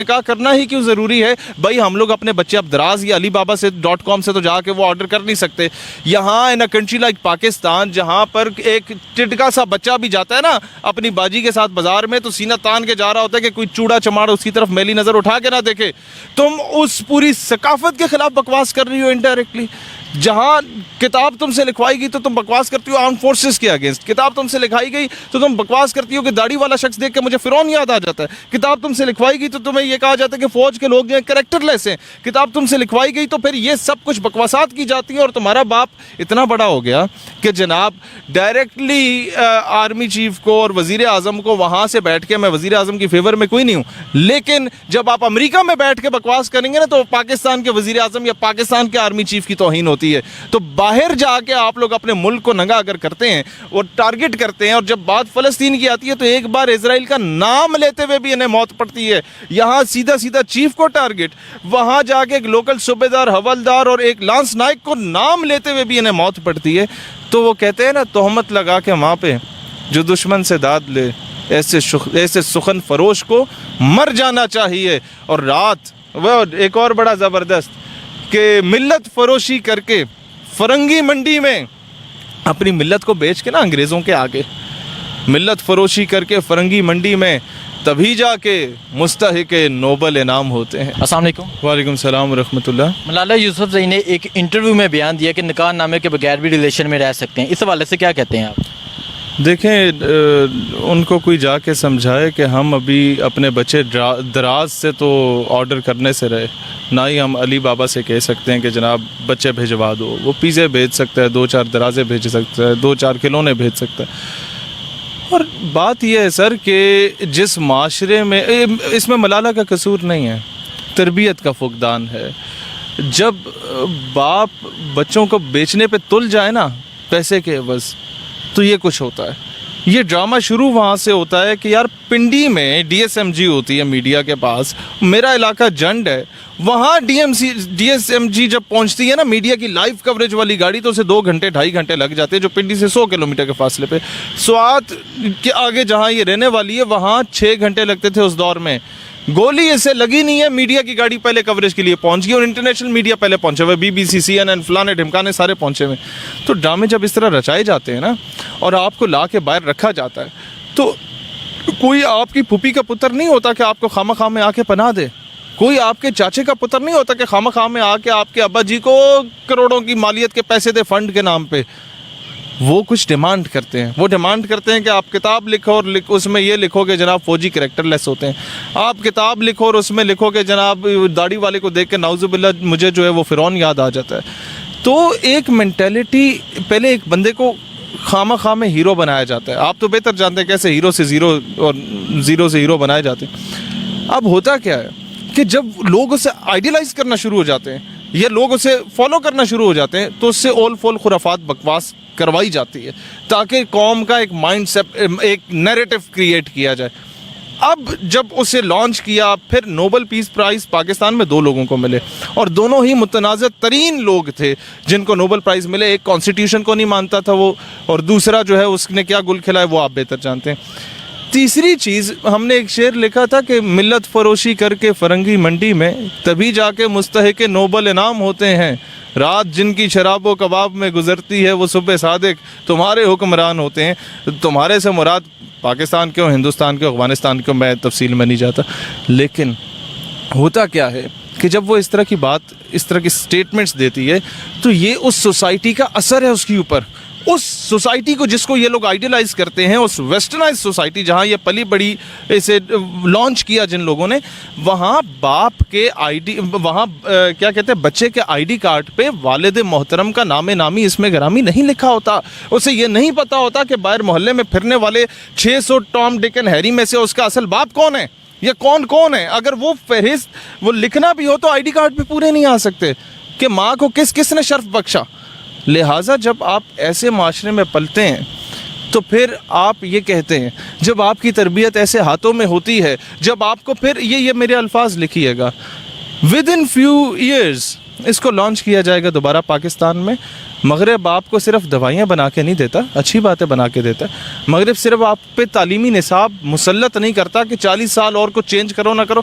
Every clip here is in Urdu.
نکاح کرنا ہی کیوں ضروری ہے بھائی؟ ہم لوگ اپنے بچے اب دراز یا علی بابا سے .com سے تو جا کے وہ آرڈر کر نہیں سکتے. یہاں ان اے کنٹری لائک پاکستان جہاں پر ایک ٹٹکا سا بچہ بھی جاتا ہے نا اپنی باجی کے ساتھ بازار میں تو سینہ تان کے جا رہا ہوتا ہے کہ کوئی چوڑا چماڑ اس کی طرف میلی نظر اٹھا کے نہ دیکھے. تم اس پوری ثقافت کے خلاف بکواس کر رہی ہو انڈائریکٹلی. جہاں کتاب تم سے لکھوائی گئی تو تم بکواس کرتی ہو آرم فورسز کے اگینسٹ. کتاب تم سے لکھائی گئی تو تم بکواس کرتی ہو کہ داڑھی والا شخص دیکھ کے مجھے فرعون یاد آ جاتا ہے. کتاب تم سے لکھوائی گئی تو تمہیں یہ کہا جاتا ہے کہ فوج کے لوگ جو ہیں کریکٹر لیس ہیں. کتاب تم سے لکھوائی گئی تو پھر یہ سب کچھ بکواسات کی جاتی ہیں. اور تمہارا باپ اتنا بڑا ہو گیا کہ جناب ڈائریکٹلی آرمی چیف کو اور وزیر اعظم کو وہاں سے بیٹھ کے، میں وزیر اعظم کی فیور میں کوئی نہیں ہوں، لیکن جب آپ امریکہ میں بیٹھ کے بکواس کریں گے نا تو پاکستان کے وزیر اعظم یا پاکستان کے آرمی چیف کی توہین ہوتی ہے. تو باہر جا کے آپ لوگ اپنے ملک کو ننگا اگر کرتے ہیں اور ٹارگٹ کرتے ہیں، اور جب بات فلسطین کی آتی ہے تو ایک بار اسرائیل کا نام لیتے ہوئے بھی انہیں موت پڑتی ہے. یہاں سیدھا سیدھا چیف کو ٹارگٹ، وہاں جا کے ایک لوکل صوبے دار، حوالدار اور ایک لانس نائک کو نام لیتے ہوئے بھی انہیں موت پڑتی ہے. تو وہ کہتے ہیں نا تہمت لگا کے وہاں پہ جو دشمن سے داد لے ایسے سخن فروش کو مر جانا چاہیے. اور رات وہ ایک اور بڑا زبردست کہ ملت فروشی کر کے فرنگی منڈی میں اپنی ملت کو بیچ کے نا انگریزوں کے آگے، ملت فروشی کر کے فرنگی منڈی میں تبھی جا کے مستحق نوبل انعام ہوتے ہیں. السلام علیکم. وعلیکم السلام ورحمۃ اللہ. ملالہ یوسفزئی نے ایک انٹرویو میں بیان دیا کہ نکاح نامے کے بغیر بھی ریلیشن میں رہ سکتے ہیں. اس حوالے سے کیا کہتے ہیں آپ؟ دیکھیں ان کو کوئی جا کے سمجھائے کہ ہم ابھی اپنے بچے دراز سے تو آرڈر کرنے سے رہے، نہ ہی ہم علی بابا سے کہہ سکتے ہیں کہ جناب بچے بھیجوا دو. وہ پیزے بھیج سکتا ہے، 2-4 درازے بھیج سکتا ہے، 2-4 کھلونے بھیج سکتا ہے. اور بات یہ ہے سر کہ جس معاشرے میں اس میں ملالہ کا قصور نہیں ہے، تربیت کا فقدان ہے. جب باپ بچوں کو بیچنے پہ تل جائے نا پیسے کے عوض تو یہ کچھ ہوتا ہے. یہ ڈرامہ شروع وہاں سے ہوتا ہے کہ یار پنڈی میں ڈی ایس ایم جی ہوتی ہے میڈیا کے پاس، میرا علاقہ جنڈ ہے، وہاں ڈی ایس ایم جی جب پہنچتی ہے نا میڈیا کی لائیو کوریج والی گاڑی تو اسے 2 گھنٹے 2.5 گھنٹے لگ جاتے ہیں، جو پنڈی سے 100 کلومیٹر کے فاصلے پہ. سوات کے آگے جہاں یہ رہنے والی ہے وہاں 6 گھنٹے لگتے تھے اس دور میں. گولی اسے لگی نہیں ہے، میڈیا کی گاڑی پہلے کوریج کے لیے پہنچ گئی اور انٹرنیشنل میڈیا پہلے پہنچے ہوئے، BBC CNN فلانے ڈھمکانے سارے پہنچے ہوئے. تو ڈرامے جب اس طرح رچائے جاتے ہیں نا اور آپ کو لا کے باہر رکھا جاتا ہے تو کوئی آپ کی پھوپھی کا پتر نہیں ہوتا کہ آپ کو خامہ خواہ میں آ کے پناہ دے. کوئی آپ کے چاچے کا پتر نہیں ہوتا کہ خامہ خواہ میں آ کے آپ کے ابا جی کو کروڑوں کی مالیت کے پیسے دے فنڈ کے نام پہ. وہ کچھ ڈیمانڈ کرتے ہیں، وہ ڈیمانڈ کرتے ہیں کہ آپ کتاب لکھو اور اس میں یہ لکھو کہ جناب فوجی کریکٹر لیس ہوتے ہیں. آپ کتاب لکھو اور اس میں لکھو کہ جناب داڑھی والے کو دیکھ کے نعوذ باللہ مجھے جو ہے وہ فرعون یاد آ جاتا ہے. تو ایک مینٹیلٹی پہلے ایک بندے کو خامہ خواہ میں ہیرو بنایا جاتا ہے. آپ تو بہتر جانتے ہیں کیسے ہیرو سے زیرو اور زیرو سے ہیرو بنائے جاتے ہیں. اب ہوتا کیا ہے کہ جب لوگ اسے آئیڈیلائز کرنا شروع ہو جاتے ہیں یا لوگ اسے فالو کرنا شروع ہو جاتے ہیں تو اس سے اول فول خرافات بکواس کروائی جاتی ہے تاکہ قوم کا ایک مائنڈ سیٹ، ایک نیریٹو کریٹ کیا جائے. اب جب اسے لانچ کیا پھر نوبل پیس پرائز پاکستان میں 2 لوگوں کو ملے اور دونوں ہی متنازع ترین لوگ تھے جن کو نوبل پرائز ملے. ایک کانسٹیٹیوشن کو نہیں مانتا تھا وہ، اور دوسرا جو ہے اس نے کیا گل کھلایا وہ آپ بہتر جانتے ہیں. تیسری چیز ہم نے ایک شعر لکھا تھا کہ ملت فروشی کر کے فرنگی منڈی میں تبھی جا کے مستحق نوبل انعام ہوتے ہیں. رات جن کی شراب و کباب میں گزرتی ہے وہ صبح صادق تمہارے حکمران ہوتے ہیں. تمہارے سے مراد پاکستان کے ہو، ہندوستان کے ہو، افغانستان کے ہو، میں تفصیل میں نہیں جاتا. لیکن ہوتا کیا ہے کہ جب وہ اس طرح کی بات، اس طرح کی سٹیٹمنٹس دیتی ہے تو یہ اس سوسائٹی کا اثر ہے اس کے اوپر. اس سوسائٹی کو جس کو یہ لوگ آئیڈیلائز کرتے ہیں، اس ویسٹرنائز سوسائٹی جہاں یہ پلی بڑی اسے لانچ کیا جن لوگوں نے، وہاں باپ کے وہاں کیا کہتے ہیں بچے کے آئی ڈی کارڈ پہ والد محترم کا نام نامی اس میں گرامی نہیں لکھا ہوتا. اسے یہ نہیں پتا ہوتا کہ باہر محلے میں پھرنے والے 600 ٹام ڈک اینڈ ہیری میں سے اس کا اصل باپ کون ہے یا کون ہے. اگر وہ فہرست وہ لکھنا بھی ہو تو آئی ڈی کارڈ پہ پورے نہیں آ سکتے کہ ماں کو کس نے شرف بخشا. لہٰذا جب آپ ایسے معاشرے میں پلتے ہیں تو پھر آپ یہ کہتے ہیں، جب آپ کی تربیت ایسے ہاتھوں میں ہوتی ہے، جب آپ کو پھر یہ میرے الفاظ لکھیے گا، ود ان فیو ایئرز اس کو لانچ کیا جائے گا دوبارہ پاکستان میں. مغرب آپ کو صرف دوائیاں بنا کے نہیں دیتا، اچھی باتیں بنا کے دیتا ہے. مغرب صرف آپ پہ تعلیمی نصاب مسلط نہیں کرتا کہ 40 سال اور کو چینج کرو نہ کرو.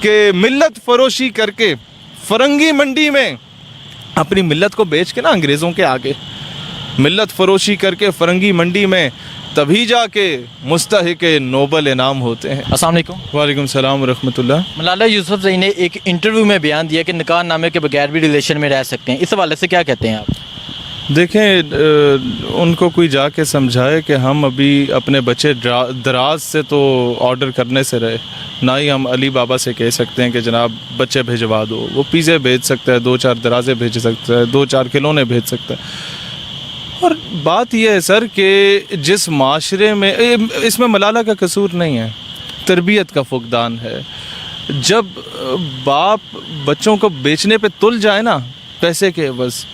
کہ ملت فروشی کر کے فرنگی منڈی میں اپنی ملت کو بیچ کے نا انگریزوں کے آگے، ملت فروشی کر کے فرنگی منڈی میں تبھی جا کے مستحق نوبل انعام ہوتے ہیں۔ السلام علیکم۔ وعلیکم السلام ورحمۃ اللہ۔ ملالہ یوسفزئی نے ایک انٹرویو میں بیان دیا کہ نکاح نامے کے بغیر بھی ریلیشن میں رہ سکتے ہیں، اس حوالے سے کیا کہتے ہیں آپ؟ دیکھیں، ان کو کوئی جا کے سمجھائے کہ ہم ابھی اپنے بچے دراز سے تو آرڈر کرنے سے رہے، نہ ہی ہم علی بابا سے کہہ سکتے ہیں کہ جناب بچے بھیجوا دو۔ وہ پیزے بھیج سکتا ہے، 2-4 درازے بھیج سکتا ہے، 2-4 کھلونے بھیج سکتا ہے۔ اور بات یہ ہے سر کہ جس معاشرے میں، اس میں ملالہ کا قصور نہیں ہے، تربیت کا فقدان ہے۔ جب باپ بچوں کو بیچنے پہ تل جائے نا پیسے کے عوض،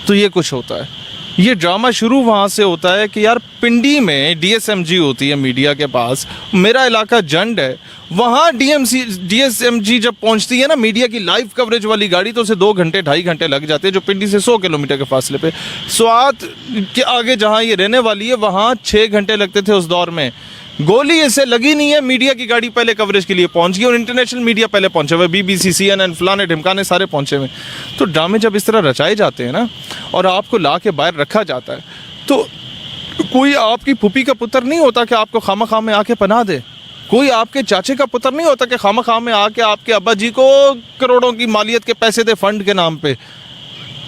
تو یہ کچھ ہوتا ہے۔ یہ ڈرامہ شروع وہاں سے ہوتا ہے کہ یار پنڈی میں ڈی ایس ایم جی ہوتی ہے میڈیا کے پاس، میرا علاقہ جنڈ ہے، وہاں ڈی ایس ایم جی جب پہنچتی ہے نا میڈیا کی لائیو کوریج والی گاڑی، تو اسے 2 گھنٹے 2.5 گھنٹے لگ جاتے ہیں، جو پنڈی سے 100 کلومیٹر کے فاصلے پہ۔ سوات کے آگے جہاں یہ رہنے والی ہے وہاں 6 گھنٹے لگتے تھے اس دور میں۔ گولی اسے لگی نہیں ہے، میڈیا کی گاڑی پہلے کوریج کے لیے پہنچ گئی، اور انٹرنیشنل میڈیا پہلے پہنچے ہوئے، BBC CNN فلانے ڈھمکانے سارے پہنچے ہوئے۔ تو ڈرامے جب اس طرح رچائے جاتے ہیں نا، اور آپ کو لا کے باہر رکھا جاتا ہے، تو کوئی آپ کی پھوپھی کا پتر نہیں ہوتا کہ آپ کو خامہ خواہ میں آ کے پناہ دے، کوئی آپ کے چاچے کا پتر نہیں ہوتا کہ خامہ خواہ میں آ کے آپ کے ابا جی کو کروڑوں کی مالیت کے پیسے دے فنڈ کے نام پہ۔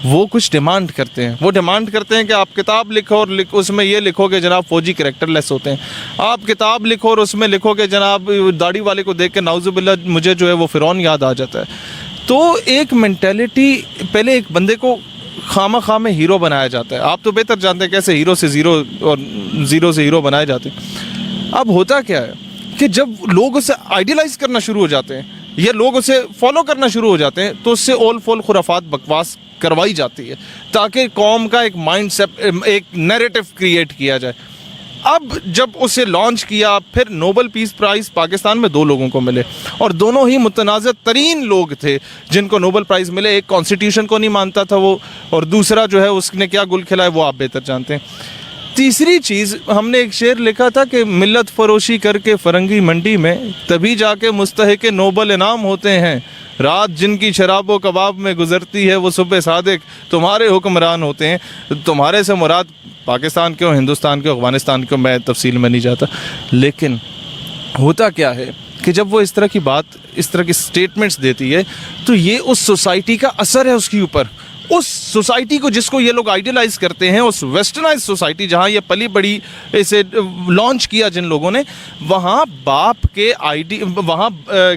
وہ کچھ ڈیمانڈ کرتے ہیں، وہ ڈیمانڈ کرتے ہیں کہ آپ کتاب لکھو اور اس میں یہ لکھو کہ جناب فوجی کریکٹر لیس ہوتے ہیں، آپ کتاب لکھو اور اس میں لکھو کہ جناب داڑھی والے کو دیکھ کے نعوذ باللہ مجھے جو ہے وہ فرعون یاد آ جاتا ہے۔ تو ایک مینٹیلٹی، پہلے ایک بندے کو خامہ خواہ میں ہیرو بنایا جاتا ہے۔ آپ تو بہتر جانتے ہیں کیسے ہیرو سے زیرو اور زیرو سے ہیرو بنائے جاتے ہیں۔ اب ہوتا کیا ہے کہ جب لوگ اسے آئیڈیلائز کرنا شروع ہو جاتے ہیں یا لوگ اسے فالو کرنا شروع ہو جاتے ہیں، تو اس سے اول فول خرافات بکواس کروائی جاتی ہے تاکہ قوم کا ایک مائنڈ سیٹ، ایک نیریٹو کریٹ کیا جائے۔ اب جب اسے لانچ کیا، پھر نوبل پیس پرائز پاکستان میں 2 لوگوں کو ملے، اور دونوں ہی متنازع ترین لوگ تھے جن کو نوبل پرائز ملے۔ ایک کانسٹیٹیوشن کو نہیں مانتا تھا وہ، اور دوسرا جو ہے اس نے کیا گل کھلایا وہ آپ بہتر جانتے ہیں۔ تیسری چیز، ہم نے ایک شعر لکھا تھا کہ ملت فروشی کر کے فرنگی منڈی میں تبھی جا کے مستحق نوبل انعام ہوتے ہیں، رات جن کی شراب و کباب میں گزرتی ہے وہ صبح صادق تمہارے حکمران ہوتے ہیں۔ تمہارے سے مراد پاکستان کے ہو، ہندوستان کے ہو، افغانستان کے ہو، میں تفصیل میں نہیں جاتا، لیکن ہوتا کیا ہے کہ جب وہ اس طرح کی بات، اس طرح کی سٹیٹمنٹس دیتی ہے، تو یہ اس سوسائٹی کا اثر ہے اس کے اوپر، اس سوسائٹی کو جس کو یہ لوگ آئیڈیلائز کرتے ہیں، اس ویسٹرنائز سوسائٹی جہاں یہ پلی بڑی، اسے لانچ کیا جن لوگوں نے، وہاں باپ کے وہاں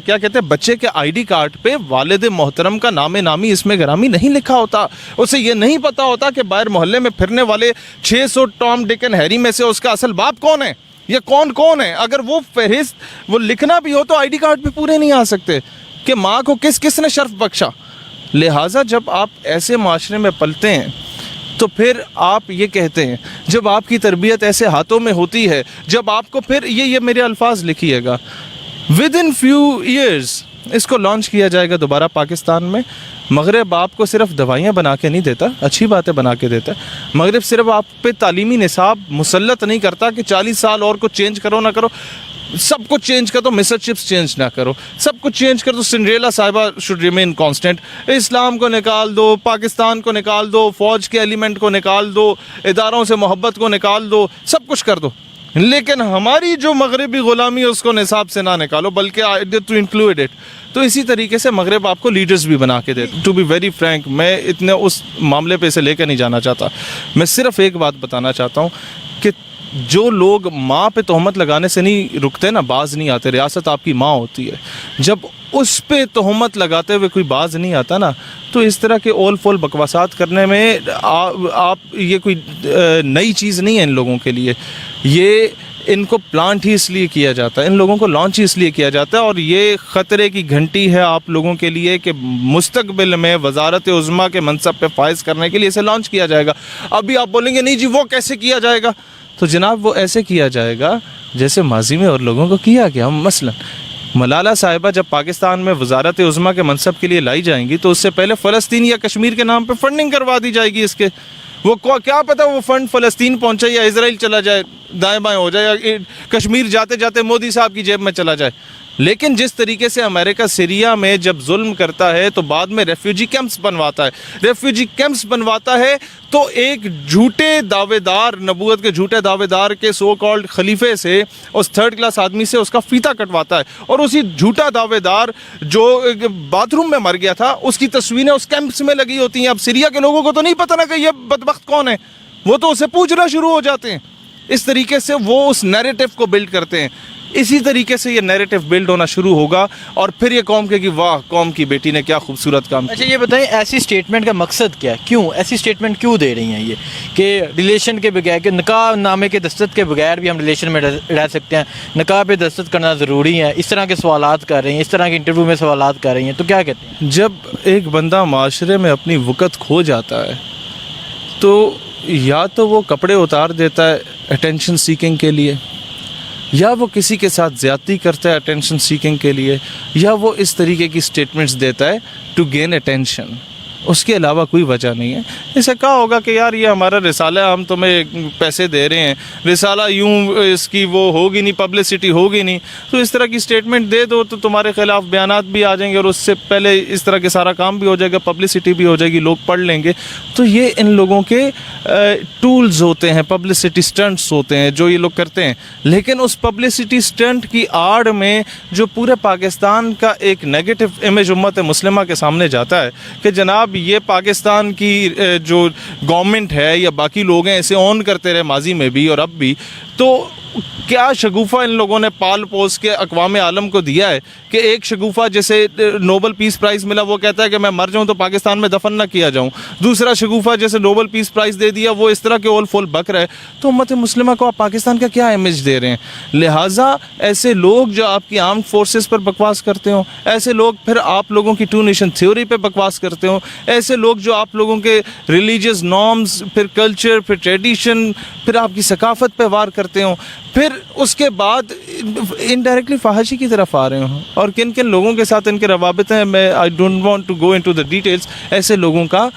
کیا کہتے ہیں، بچے کے ID کارڈ پہ والد محترم کا نام نامی اس میں گرامی نہیں لکھا ہوتا۔ اسے یہ نہیں پتا ہوتا کہ باہر محلے میں پھرنے والے 600 ٹام ڈک اینڈ ہیری میں سے اس کا اصل باپ کون ہے، یہ کون ہے۔ اگر وہ فہرست وہ لکھنا بھی ہو تو ID کارڈ پہ پورے نہیں آ سکتے کہ ماں کو کس نے شرف بخشا۔ لہٰذا جب آپ ایسے معاشرے میں پلتے ہیں تو پھر آپ یہ کہتے ہیں، جب آپ کی تربیت ایسے ہاتھوں میں ہوتی ہے، جب آپ کو پھر یہ میرے الفاظ لکھیے گا، within few years اس کو لانچ کیا جائے گا دوبارہ پاکستان میں۔ مغرب آپ کو صرف دوائیاں بنا کے نہیں دیتا، اچھی باتیں بنا کے دیتا ہے۔ مغرب صرف آپ پہ تعلیمی نصاب مسلط نہیں کرتا کہ 40 سال اور کچھ چینج کرو نہ کرو، سب کچھ چینج کر دو، مسر چپس چینج نہ کرو، سب کچھ چینج کر دو، سنڈریلا صاحبہ شوڈ ریمین کانسٹنٹ، اسلام کو نکال دو، پاکستان کو نکال دو، فوج کے ایلیمنٹ کو نکال دو، اداروں سے محبت کو نکال دو، سب کچھ کر دو، لیکن ہماری جو مغربی غلامی ہے اس کو نصاب سے نہ نکالو، بلکہ ٹو انکلوڈ اٹ۔ تو اسی طریقے سے مغرب آپ کو لیڈرز بھی بنا کے دے۔ ٹو بی ویری فرینک، میں اتنے اس معاملے پہ اسے لے کے نہیں جانا چاہتا، میں صرف ایک بات بتانا چاہتا ہوں کہ جو لوگ ماں پہ تہمت لگانے سے نہیں رکتے نا، باز نہیں آتے۔ ریاست آپ کی ماں ہوتی ہے، جب اس پہ تہمت لگاتے ہوئے کوئی باز نہیں آتا نا، تو اس طرح کے اول فول بکواسات کرنے میں آپ یہ کوئی نئی چیز نہیں ہے ان لوگوں کے لیے۔ یہ ان کو پلانٹ ہی اس لیے کیا جاتا ہے، ان لوگوں کو لانچ ہی اس لیے کیا جاتا ہے، اور یہ خطرے کی گھنٹی ہے آپ لوگوں کے لیے کہ مستقبل میں وزارت عظمیٰ کے منصب پہ فائز کرنے کے لیے اسے لانچ کیا جائے گا۔ ابھی آپ بولیں گے نہیں جی وہ کیسے کیا جائے گا، تو جناب وہ ایسے کیا جائے گا جیسے ماضی میں اور لوگوں کو کیا گیا۔ مثلا ملالہ صاحبہ جب پاکستان میں وزارت عظمیٰ کے منصب کے لیے لائی جائیں گی تو اس سے پہلے فلسطین یا کشمیر کے نام پہ فنڈنگ کروا دی جائے گی اس کے۔ وہ کیا پتہ وہ فنڈ فلسطین پہنچے یا اسرائیل چلا جائے، دائیں بائیں ہو جائے، یا کشمیر جاتے جاتے مودی صاحب کی جیب میں چلا جائے۔ لیکن جس طریقے سے امریکہ سیریا میں جب ظلم کرتا ہے تو بعد میں ریفیوجی کیمپس بنواتا ہے تو ایک جھوٹے دعوے دار، نبوت کے جھوٹے دعوے دار کے سو کالڈ خلیفے سے، اس تھرڈ کلاس آدمی سے اس کا فیتا کٹواتا ہے، اور اسی جھوٹا دعوے دار جو باتھ روم میں مر گیا تھا اس کی تصویریں اس کیمپس میں لگی ہوتی ہیں۔ اب سیریا کے لوگوں کو تو نہیں پتہ نا کہ یہ بدبخت کون ہے، وہ تو اسے پوچھنا شروع ہو جاتے ہیں۔ اس طریقے سے وہ اس نیریٹو کو بلڈ کرتے ہیں۔ اسی طریقے سے یہ نیریٹو بلڈ ہونا شروع ہوگا اور پھر یہ قوم کہے کہ واہ، قوم کی بیٹی نے کیا خوبصورت کام کیا۔ اچھا یہ بتائیں، ایسی اسٹیٹمنٹ کا مقصد کیا ہے؟ کیوں ایسی اسٹیٹمنٹ کیوں دے رہی ہیں یہ کہ ریلیشن کے بغیر، کہ نکاح نامے کے دستخط کے بغیر بھی ہم ریلیشن میں رہ سکتے ہیں، نکاح پہ دستخط کرنا ضروری ہے، اس طرح کے سوالات کر رہی ہیں، اس طرح کے انٹرویو میں سوالات کر رہی ہیں، تو کیا کہتے ہیں؟ جب ایک بندہ معاشرے میں اپنی وقت کھو جاتا ہے تو یا تو وہ کپڑے اتار دیتا ہے اٹینشن سیکنگ کے لیے، یا وہ کسی کے ساتھ زیادتی کرتا ہے اٹینشن سیکنگ کے لیے، یا وہ اس طریقے کی سٹیٹمنٹس دیتا ہے ٹو گین اٹینشن۔ اس کے علاوہ کوئی وجہ نہیں ہے۔ اسے کہا ہوگا کہ یار یہ ہمارا رسالہ، ہم تمہیں پیسے دے رہے ہیں، رسالہ یوں اس کی وہ ہوگی نہیں، پبلسٹی ہوگی نہیں، تو اس طرح کی سٹیٹمنٹ دے دو تو تمہارے خلاف بیانات بھی آ جائیں گے، اور اس سے پہلے اس طرح کے سارا کام بھی ہو جائے گا، پبلسٹی بھی ہو جائے گی، لوگ پڑھ لیں گے۔ تو یہ ان لوگوں کے ٹولز ہوتے ہیں، پبلسٹی سٹنٹس ہوتے ہیں جو یہ لوگ کرتے ہیں۔ لیکن اس پبلسٹی سٹنٹ کی آڑ میں جو پورے پاکستان کا ایک نیگیٹو امیج امت مسلمہ کے سامنے جاتا ہے کہ جناب یہ پاکستان کی جو گورنمنٹ ہے یا باقی لوگ ہیں اسے اون کرتے رہے ماضی میں بھی اور اب بھی، تو کیا شگوفہ ان لوگوں نے پال پوس کے اقوام عالم کو دیا ہے کہ ایک شگوفہ جیسے نوبل پیس پرائز ملا وہ کہتا ہے کہ میں مر جاؤں تو پاکستان میں دفن نہ کیا جاؤں، دوسرا شگوفہ جیسے نوبل پیس پرائز دے دیا وہ اس طرح کے اول فول بک رہے، تو امت مسلمہ کو آپ پاکستان کا کیا امیج دے رہے ہیں؟ لہٰذا ایسے لوگ جو آپ کی آرمڈ فورسز پر بکواس کرتے ہوں، ایسے لوگ پھر آپ لوگوں کی ٹو نیشن تھیوری پہ بکواس کرتے ہوں، ایسے لوگ جو آپ لوگوں کے ریلیجیس نارمز، پھر کلچر، پھر ٹریڈیشن، پھر آپ کی ثقافت پہ وار کرتے ہوں، پھر اس کے بعد انڈائریکٹلی فحاشی کی طرف آ رہے ہوں، اور کن کن لوگوں کے ساتھ ان کے روابط ہیں، میں I don't want to go into the details, ایسے لوگوں کا